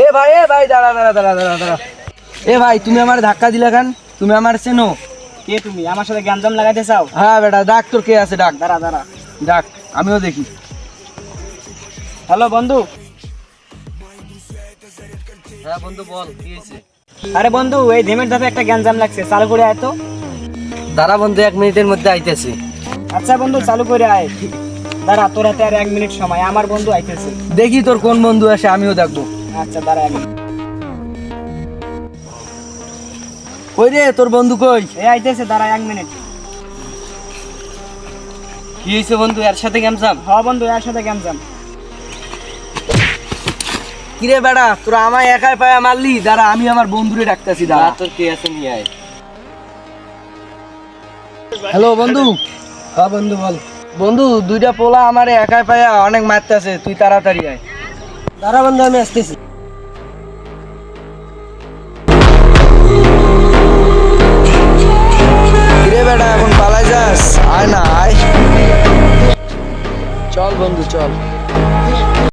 এ ভাই দাঁড়া। এ ভাই তুমি আমার ধাক্কা দিলা কেন? তুমি আমার চেনো? কে তুমি? আমার সাথে গ্যাঞ্জাম লাগাইতে চাও? হ্যাঁ বেটা, ডাক, তোর কে আছে ডাক। দাঁড়া। ডাক, আমিও দেখি। হ্যালো বন্ধু। হ্যাঁ বন্ধু বল, কি হয়েছে? আরে বন্ধু, এই ধিমের ধাপে একটা গ্যাঞ্জাম লাগছে, চালু করে আয় তো। দাঁড়া বন্ধু, 1 মিনিটের মধ্যে আইতেছি। আচ্ছা বন্ধু, চালু করে আয়। দাঁড়া, তোর হাতে আর 1 মিনিট সময়, আমার বন্ধু আইতেছে। দেখি তোর কোন বন্ধু আসে, আমিও দেখবো। আচ্ছা দাঁড়া 1 মিনিট। কই রে তোর বন্ধু কই? এ আইতেছে, দাঁড়া 1 মিনিট। কি হয়েছে বন্ধু, এর সাথে গ্যামজাম? হ বন্ধু, এর সাথে গ্যাঞ্জাম। কিরে বেটা, তোরা আমায় একাই পায়া মারলি? দাঁড়া, আমি আমার বন্ধুরে ডাকতেছি। দাঁড়া, তোর কে আছে নিয়ে আয়। হ্যালো বন্ধু। হ্যাঁ বন্ধু বল। বন্ধু, 2টা পোলা আমারে একাই পায়া অনেক মারতেছে, তুই তাড়াতাড়ি আয়। দাঁড়া বন্ধু, আমি আসতেছি। কিরে বেটা, এখন পালাই যাস? আয় না আয়। চল বন্ধু চল।